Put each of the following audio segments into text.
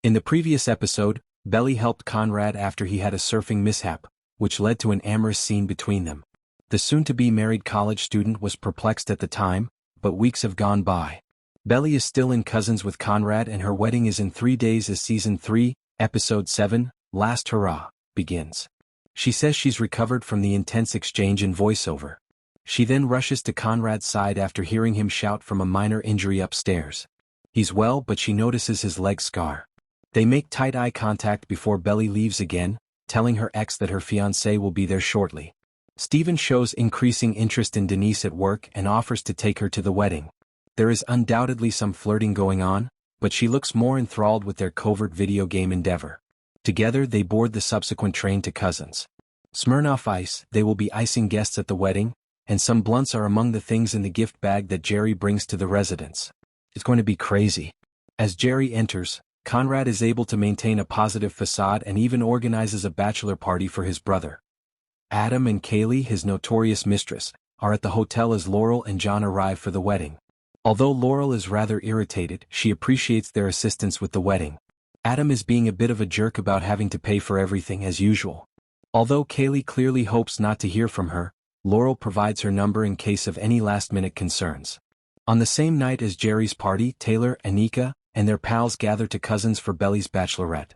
In the previous episode, Belly helped Conrad after he had a surfing mishap, which led to an amorous scene between them. The soon-to-be married college student was perplexed at the time, but weeks have gone by. Belly is still in cousins with Conrad and her wedding is in 3 days as Season 3, Episode 7, Last Hurrah, begins. She says she's recovered from the intense exchange in voiceover. She then rushes to Conrad's side after hearing him shout from a minor injury upstairs. He's well, but she notices his leg scar. They make tight eye contact before Belly leaves again, telling her ex that her fiancé will be there shortly. Steven shows increasing interest in Denise at work and offers to take her to the wedding. There is undoubtedly some flirting going on, but she looks more enthralled with their covert video game endeavor. Together they board the subsequent train to Cousins. Smirnoff Ice, they will be icing guests at the wedding, and some blunts are among the things in the gift bag that Jerry brings to the residence. It's going to be crazy. As Jerry enters, Conrad is able to maintain a positive facade and even organizes a bachelor party for his brother. Adam and Kaylee, his notorious mistress, are at the hotel as Laurel and John arrive for the wedding. Although Laurel is rather irritated, she appreciates their assistance with the wedding. Adam is being a bit of a jerk about having to pay for everything as usual. Although Kaylee clearly hopes not to hear from her, Laurel provides her number in case of any last-minute concerns. On the same night as Jerry's party, Taylor, Anika, and their pals gather to Cousins for Belly's bachelorette.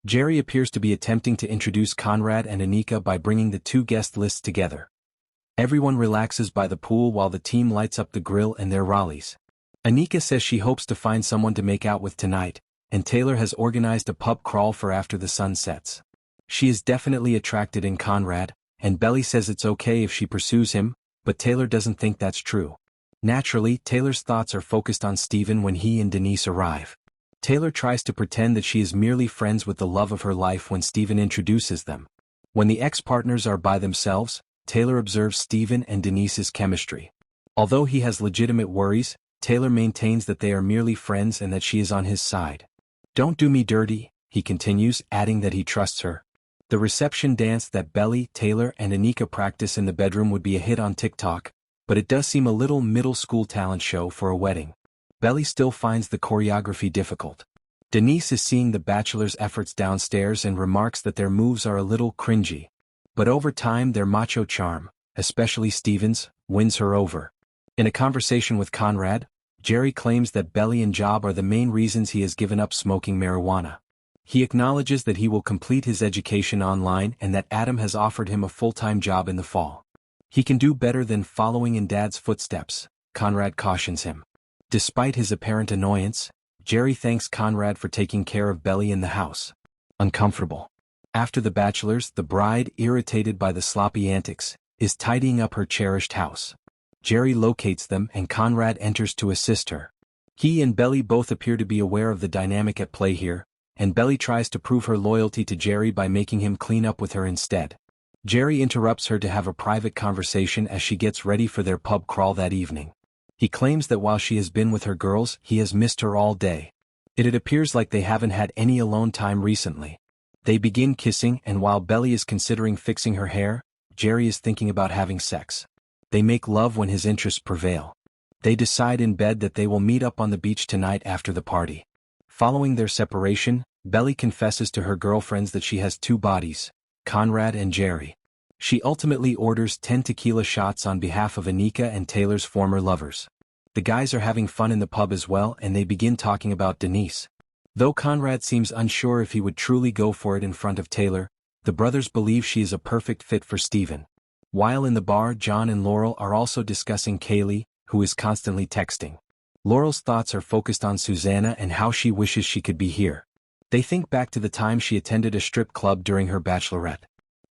Jerry appears to be attempting to introduce Conrad and Anika by bringing the two guest lists together. Everyone relaxes by the pool while the team lights up the grill and their rallies. Anika says she hopes to find someone to make out with tonight, and Taylor has organized a pub crawl for after the sun sets. She is definitely attracted in Conrad, and Belly says it's okay if she pursues him, but Taylor doesn't think that's true. Naturally, Taylor's thoughts are focused on Steven when he and Denise arrive. Taylor tries to pretend that she is merely friends with the love of her life when Steven introduces them. When the ex-partners are by themselves, Taylor observes Steven and Denise's chemistry. Although he has legitimate worries, Taylor maintains that they are merely friends and that she is on his side. "Don't do me dirty," he continues, adding that he trusts her. The reception dance that Belly, Taylor, and Anika practice in the bedroom would be a hit on TikTok, but it does seem a little middle school talent show for a wedding. Belly still finds the choreography difficult. Denise is seeing the bachelors' efforts downstairs and remarks that their moves are a little cringy. But over time their macho charm, especially Steven's, wins her over. In a conversation with Conrad, Jerry claims that Belly and Job are the main reasons he has given up smoking marijuana. He acknowledges that he will complete his education online and that Adam has offered him a full-time job in the fall. He can do better than following in Dad's footsteps, Conrad cautions him. Despite his apparent annoyance, Jerry thanks Conrad for taking care of Belly in the house. Uncomfortable. After the bachelors, the bride, irritated by the sloppy antics, is tidying up her cherished house. Jerry locates them and Conrad enters to assist her. He and Belly both appear to be aware of the dynamic at play here, and Belly tries to prove her loyalty to Jerry by making him clean up with her instead. Jerry interrupts her to have a private conversation as she gets ready for their pub crawl that evening. He claims that while she has been with her girls, he has missed her all day. It appears like they haven't had any alone time recently. They begin kissing, and while Belly is considering fixing her hair, Jerry is thinking about having sex. They make love when his interests prevail. They decide in bed that they will meet up on the beach tonight after the party. Following their separation, Belly confesses to her girlfriends that she has two bodies, Conrad and Jerry. She ultimately orders 10 tequila shots on behalf of Anika and Taylor's former lovers. The guys are having fun in the pub as well and they begin talking about Denise. Though Conrad seems unsure if he would truly go for it in front of Taylor, the brothers believe she is a perfect fit for Steven. While in the bar, John and Laurel are also discussing Kaylee, who is constantly texting. Laurel's thoughts are focused on Susanna and how she wishes she could be here. They think back to the time she attended a strip club during her bachelorette.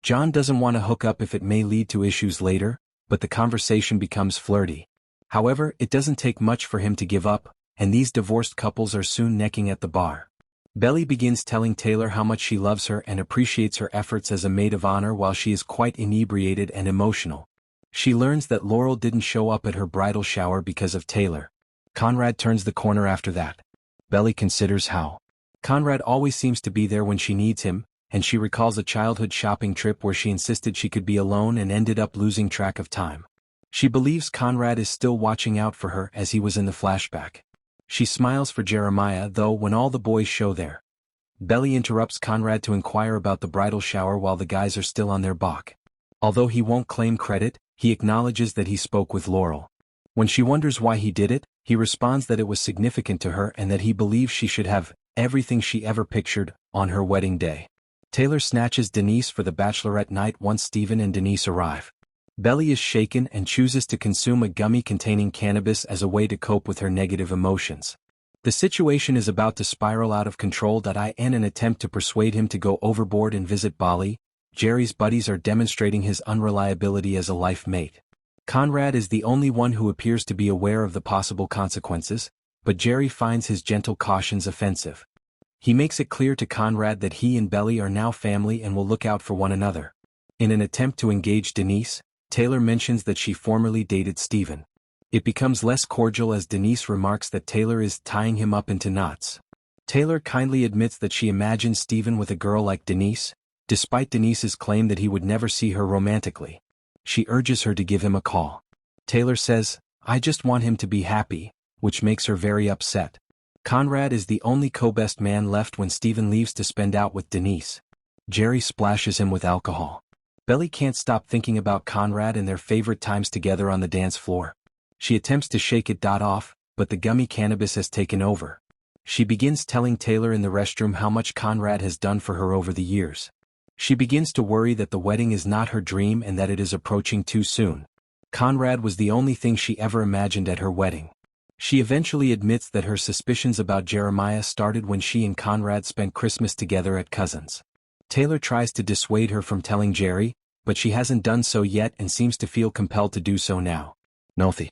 John doesn't want to hook up if it may lead to issues later, but the conversation becomes flirty. However, it doesn't take much for him to give up, and these divorced couples are soon necking at the bar. Belly begins telling Taylor how much she loves her and appreciates her efforts as a maid of honor while she is quite inebriated and emotional. She learns that Laurel didn't show up at her bridal shower because of Taylor. Conrad turns the corner after that. Belly considers how Conrad always seems to be there when she needs him, and she recalls a childhood shopping trip where she insisted she could be alone and ended up losing track of time. She believes Conrad is still watching out for her as he was in the flashback. She smiles for Jeremiah though when all the boys show their Belly interrupts Conrad to inquire about the bridal shower while the guys are still on their balk. Although he won't claim credit, he acknowledges that he spoke with Laurel. When she wonders why he did it, he responds that it was significant to her and that he believes she should have everything she ever pictured on her wedding day. Taylor snatches Denise for the bachelorette night once Steven and Denise arrive. Belly is shaken and chooses to consume a gummy containing cannabis as a way to cope with her negative emotions. The situation is about to spiral out of control. In an attempt to persuade him to go overboard and visit Bali, Jerry's buddies are demonstrating his unreliability as a life mate. Conrad is the only one who appears to be aware of the possible consequences, but Jerry finds his gentle cautions offensive. He makes it clear to Conrad that he and Belly are now family and will look out for one another. In an attempt to engage Denise, Taylor mentions that she formerly dated Steven. It becomes less cordial as Denise remarks that Taylor is tying him up into knots. Taylor kindly admits that she imagines Steven with a girl like Denise, despite Denise's claim that he would never see her romantically. She urges her to give him a call. Taylor says, "I just want him to be happy," which makes her very upset. Conrad is the only co-best man left when Steven leaves to spend out with Denise. Jerry splashes him with alcohol. Belly can't stop thinking about Conrad and their favorite times together on the dance floor. She attempts to shake it off, but the gummy cannabis has taken over. She begins telling Taylor in the restroom how much Conrad has done for her over the years. She begins to worry that the wedding is not her dream and that it is approaching too soon. Conrad was the only thing she ever imagined at her wedding. She eventually admits that her suspicions about Jeremiah started when she and Conrad spent Christmas together at Cousins. Taylor tries to dissuade her from telling Jerry, but she hasn't done so yet and seems to feel compelled to do so now. Nothing.